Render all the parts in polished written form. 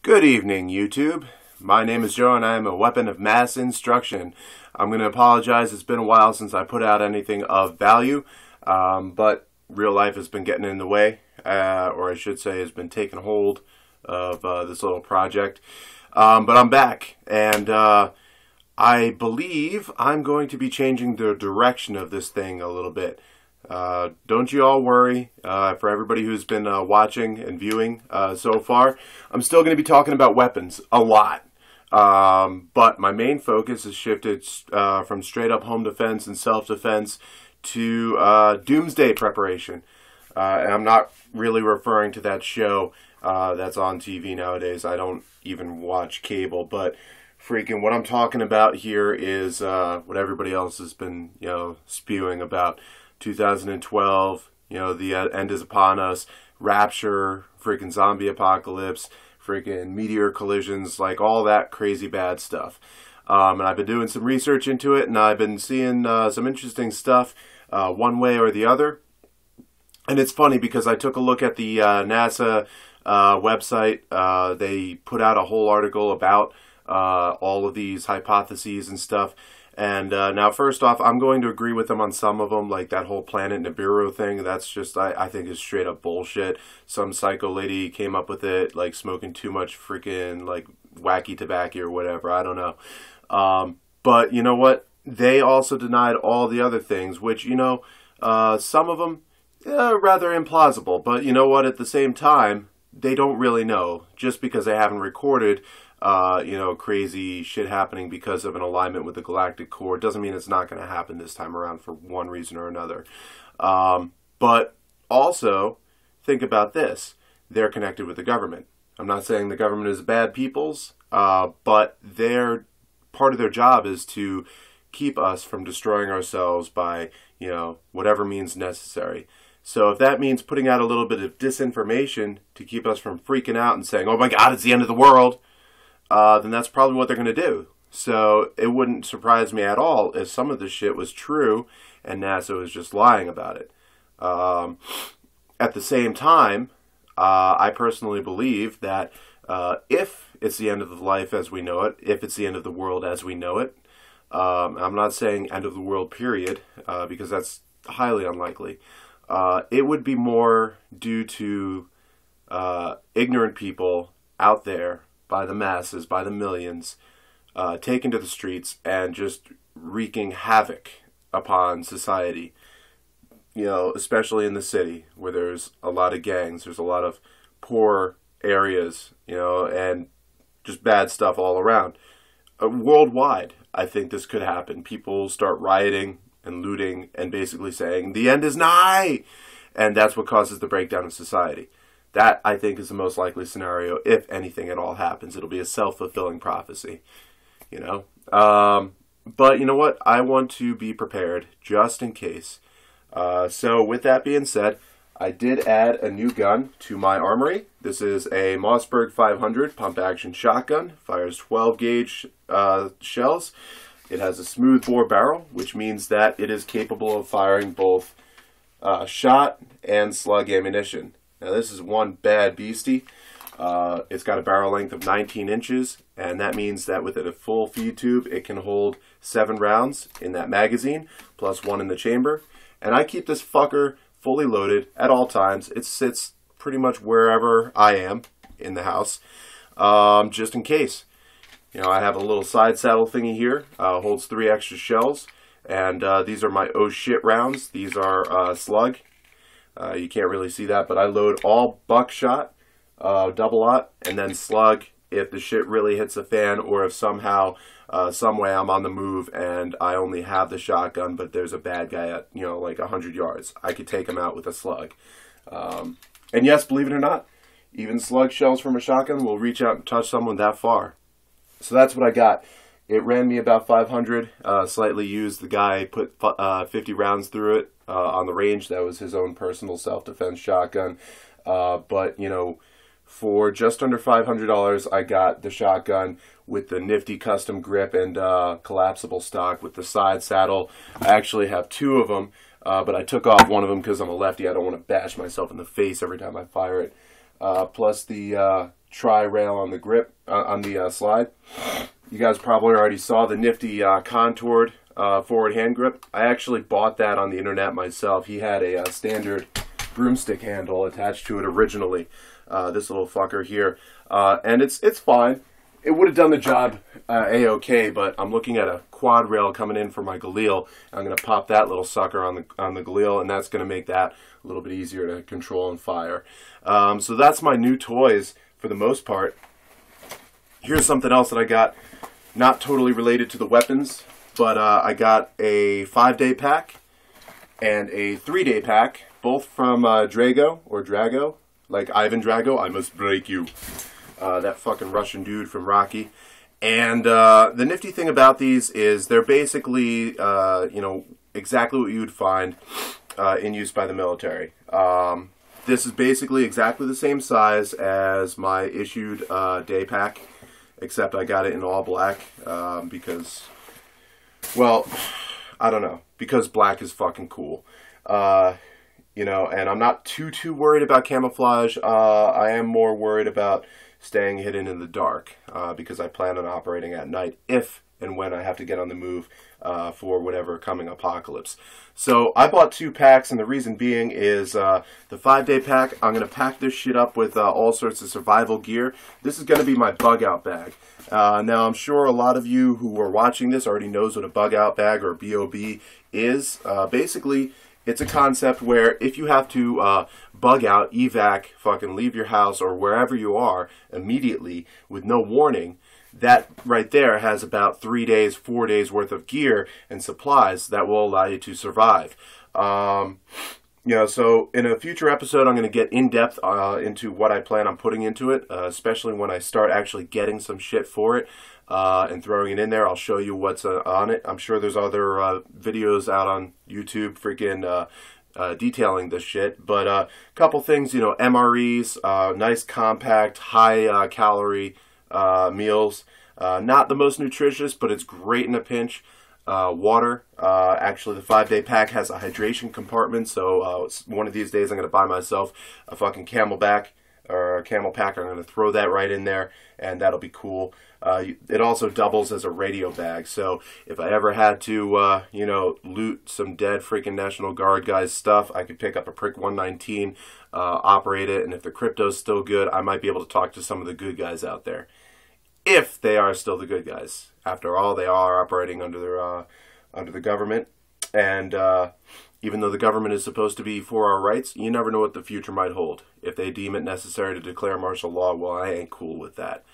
Good evening, YouTube. My name is Joe and I am a weapon of mass instruction. I'm going to apologize. It's been a while since I put out anything of value, but real life has been getting in the way, or I should say has been taking hold of this little project. But I'm back, and I believe I'm going to be changing the direction of this thing a little bit. Don't you all worry, for everybody who's been watching and viewing so far, I'm still going to be talking about weapons a lot, but my main focus has shifted from straight up home defense and self-defense to doomsday preparation. And I'm not really referring to that show that's on TV nowadays. I don't even watch cable, but freaking what I'm talking about here is what everybody else has been, spewing about. 2012, the end is upon us, Rapture, freaking zombie apocalypse, freaking meteor collisions, like all that crazy bad stuff. And I've been doing some research into it, and I've been seeing some interesting stuff one way or the other. And it's funny because I took a look at the NASA website. They put out a whole article about all of these hypotheses and stuff. And now, first off, I'm going to agree with them on some of them, like that whole planet Nibiru thing. That's just, I think, is straight up bullshit. Some psycho lady came up with it, like smoking too much freaking, like, wacky tobacco or whatever. I don't know. But you know what? They also denied all the other things, which, some of them, rather implausible. But you know what? At the same time, they don't really know. Just because they haven't recorded crazy shit happening because of an alignment with the galactic core doesn't mean it's not going to happen this time around for one reason or another. But also, think about this. They're connected with the government. I'm not saying the government is bad peoples, but part of their job is to keep us from destroying ourselves by, whatever means necessary. So if that means putting out a little bit of disinformation to keep us from freaking out and saying, oh my God, it's the end of the world, then that's probably what they're going to do. So it wouldn't surprise me at all if some of this shit was true and NASA was just lying about it. At the same time, I personally believe that if it's the end of the life as we know it, if it's the end of the world as we know it, I'm not saying end of the world period, because that's highly unlikely. It would be more due to ignorant people out there, by the masses, by the millions, taken to the streets and just wreaking havoc upon society. Especially in the city where there's a lot of gangs, there's a lot of poor areas, and just bad stuff all around. Worldwide, I think this could happen. People start rioting and looting and basically saying, the end is nigh! And that's what causes the breakdown of society. That, I think, is the most likely scenario. If anything at all happens, it'll be a self-fulfilling prophecy, But you know what? I want to be prepared just in case. So with that being said, I did add a new gun to my armory. This is a Mossberg 500 pump-action shotgun. Fires 12-gauge shells. It has a smooth bore barrel, which means that it is capable of firing both shot and slug ammunition. Now this is one bad beastie. It's got a barrel length of 19 inches, and that means that with a full feed tube, it can hold 7 rounds in that magazine, plus 1 in the chamber. And I keep this fucker fully loaded at all times. It sits pretty much wherever I am in the house, just in case. I have a little side saddle thingy here, holds 3 extra shells, and these are my oh shit rounds. These are slug. You can't really see that, but I load all buckshot, double-aught, and then slug if the shit really hits the fan, or if somehow, some way I'm on the move and I only have the shotgun, but there's a bad guy at, like 100 yards. I could take him out with a slug. And yes, believe it or not, even slug shells from a shotgun will reach out and touch someone that far. So that's what I got. It ran me about 500, slightly used. The guy put 50 rounds through it on the range. That was his own personal self-defense shotgun. But, for just under $500, I got the shotgun with the nifty custom grip and collapsible stock with the side saddle. I actually have 2 of them, but I took off one of them because I'm a lefty. I don't want to bash myself in the face every time I fire it. Plus the tri-rail on the grip, on the slide. You guys probably already saw the nifty contoured forward hand grip. I actually bought that on the internet myself. He had a standard broomstick handle attached to it originally. This little fucker here. And it's fine. It would have done the job a-okay, but I'm looking at a quad rail coming in for my Galil. I'm going to pop that little sucker on the Galil, and that's going to make that a little bit easier to control and fire. So that's my new toys for the most part. Here's something else that I got, not totally related to the weapons, but I got a 5-day pack and a 3-day pack, both from Drago, or Drago, like Ivan Drago, I must break you. That fucking Russian dude from Rocky. And the nifty thing about these is they're basically, you know, exactly what you would find in use by the military. This is basically exactly the same size as my issued day pack, except I got it in all black because, well, I don't know, because black is fucking cool. You know, and I'm not too worried about camouflage. I am more worried about staying hidden in the dark because I plan on operating at night if and when I have to get on the move for whatever coming apocalypse. So I bought 2 packs, and the reason being is the 5-day pack, I'm going to pack this shit up with all sorts of survival gear. This is going to be my bug-out bag. Now, I'm sure a lot of you who are watching this already knows what a bug-out bag, or BOB, is. Basically, it's a concept where if you have to bug out, evac, fucking leave your house or wherever you are immediately with no warning, that right there has about 3 days, 4 days worth of gear and supplies that will allow you to survive. You know, so in a future episode, I'm going to get in depth into what I plan on putting into it, especially when I start actually getting some shit for it and throwing it in there. I'll show you what's on it. I'm sure there's other videos out on YouTube freaking detailing this shit. But a couple things, you know, MREs, nice compact, high calorie meals. Not the most nutritious, but it's great in a pinch. Water. Actually, the 5-day pack has a hydration compartment, so one of these days I'm going to buy myself a fucking Camelback or a Camel pack. I'm going to throw that right in there, and that'll be cool. It also doubles as a radio bag, so if I ever had to, you know, loot some dead freaking National Guard guys' stuff, I could pick up a Prick 119, operate it, and if the crypto's still good, I might be able to talk to some of the good guys out there. If they are still the good guys. After all, they are operating under their under the government, and even though the government is supposed to be for our rights, you never know what the future might hold. If they deem it necessary to declare martial law, well, I ain't cool with that.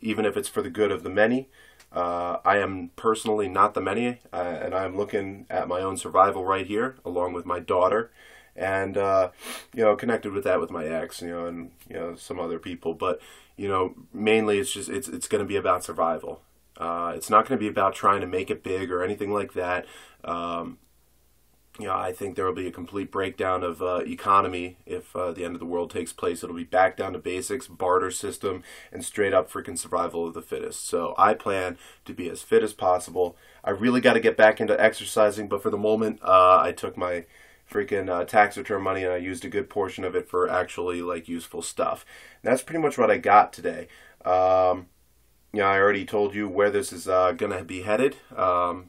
Even if it's for the good of the many, I am personally not the many, and I'm looking at my own survival right here, along with my daughter, and you know, connected with that with my ex, you know, and you know, some other people, but you know, mainly it's just it's going to be about survival. It's not going to be about trying to make it big or anything like that. You know, I think there will be a complete breakdown of economy if the end of the world takes place. It'll be back down to basics, barter system, and straight up freaking survival of the fittest. So I plan to be as fit as possible. I really got to get back into exercising, but for the moment, I took my freaking tax return money and I used a good portion of it for actually like useful stuff. And that's pretty much what I got today. You know, I already told you where this is going to be headed.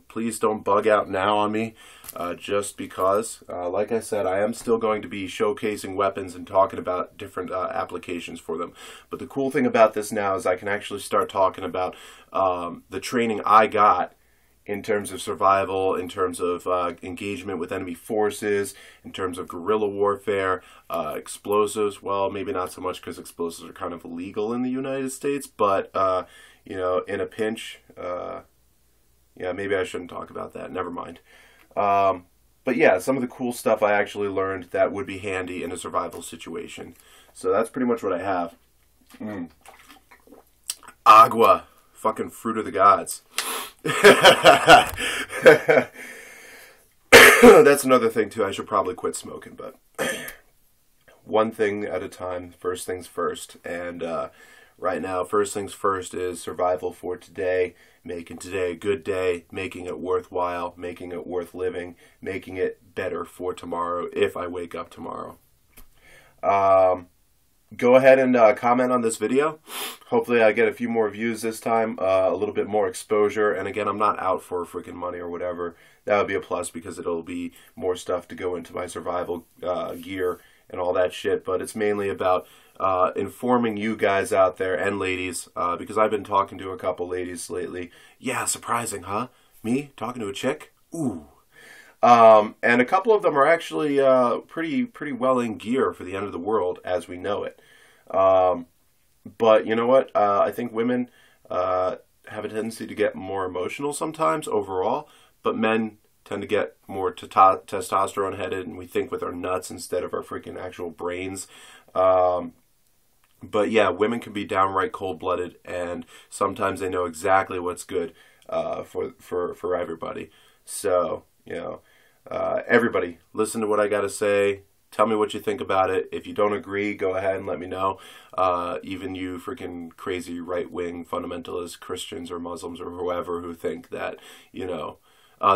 Please don't bug out now on me just because. Like I said, I am still going to be showcasing weapons and talking about different applications for them. But the cool thing about this now is I can actually start talking about the training I got in terms of survival, in terms of engagement with enemy forces, in terms of guerrilla warfare, explosives. Well, maybe not so much because explosives are kind of illegal in the United States, but you know, in a pinch, yeah, maybe I shouldn't talk about that. Never mind. But yeah, some of the cool stuff I actually learned that would be handy in a survival situation. So that's pretty much what I have. Agua. Fucking fruit of the gods. That's another thing too. I should probably quit smoking, but one thing at a time, first things first. And right now, first things first is survival for today, making today a good day, making it worthwhile, making it worth living, making it better for tomorrow if I wake up tomorrow. Go ahead and comment on this video. Hopefully I get a few more views this time, a little bit more exposure. And again, I'm not out for freaking money or whatever. That would be a plus because it'll be more stuff to go into my survival gear and all that shit. But it's mainly about informing you guys out there and ladies, because I've been talking to a couple ladies lately. Yeah, surprising, huh? Me talking to a chick? Ooh. And a couple of them are actually pretty well in gear for the end of the world as we know it. But you know what? I think women have a tendency to get more emotional sometimes overall, but men tend to get more testosterone headed, and we think with our nuts instead of our freaking actual brains. But yeah, women can be downright cold-blooded, and sometimes they know exactly what's good for everybody. So, you know, everybody, listen to what I got to say. Tell me what you think about it. If you don't agree, go ahead and let me know. Even you freaking crazy right-wing fundamentalist Christians or Muslims or whoever who think that, you know,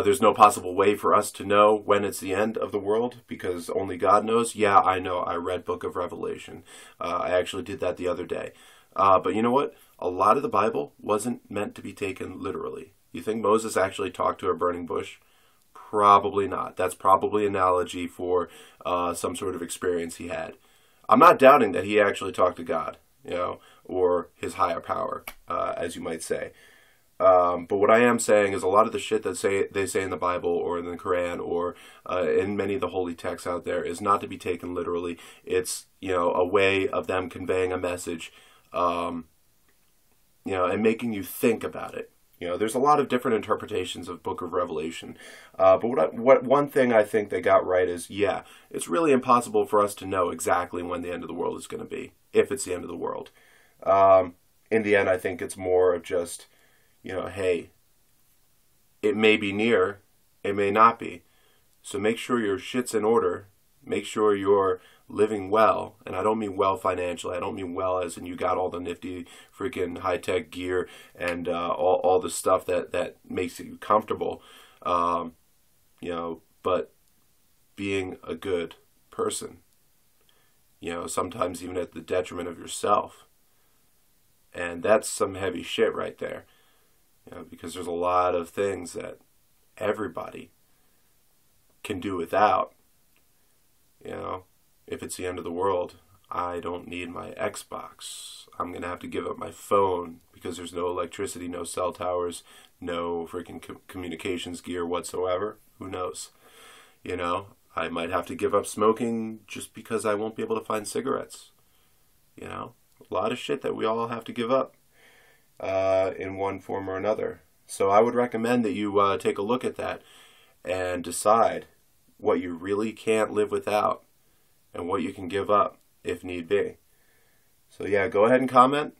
there's no possible way for us to know when it's the end of the world because only God knows. Yeah, I know. I read Book of Revelation. I actually did that the other day. But you know what? A lot of the Bible wasn't meant to be taken literally. You think Moses actually talked to a burning bush? Probably not. That's probably an analogy for some sort of experience he had. I'm not doubting that he actually talked to God, you know, or his higher power, as you might say. But what I am saying is a lot of the shit that they say in the Bible or in the Quran or in many of the holy texts out there is not to be taken literally. It's, you know, a way of them conveying a message, you know, and making you think about it. You know, there's a lot of different interpretations of Book of Revelation. But what one thing I think they got right is, yeah, it's really impossible for us to know exactly when the end of the world is going to be, if it's the end of the world. In the end, I think it's more of just, you know, hey, it may be near, it may not be. So make sure your shit's in order. Make sure you're living well. And I don't mean well financially. I don't mean well as in you got all the nifty freaking high-tech gear and all the stuff that makes you comfortable. You know, but being a good person. You know, sometimes even at the detriment of yourself. And that's some heavy shit right there. You know, because there's a lot of things that everybody can do without. You know, if it's the end of the world, I don't need my Xbox. I'm going to have to give up my phone because there's no electricity, no cell towers, no freaking communications gear whatsoever. Who knows? You know, I might have to give up smoking just because I won't be able to find cigarettes. You know, a lot of shit that we all have to give up in one form or another. So I would recommend that you take a look at that and decide what you really can't live without and what you can give up if need be. So yeah, go ahead and comment.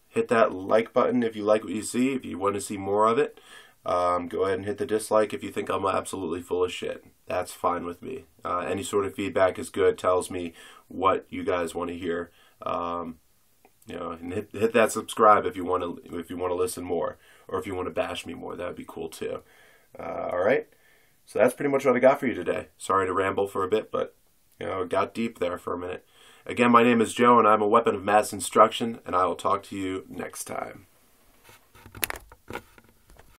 Hit that like button if you like what you see, if you want to see more of it. Go ahead and hit the dislike if you think I'm absolutely full of shit. That's fine with me. Any sort of feedback is good. Tells me what you guys want to hear. You know, and hit that subscribe if you want to listen more, or if you want to bash me more. That would be cool too. All right. So that's pretty much what I got for you today. Sorry to ramble for a bit, but you know, it got deep there for a minute. Again, my name is Joe, and I'm a weapon of mass instruction, and I will talk to you next time.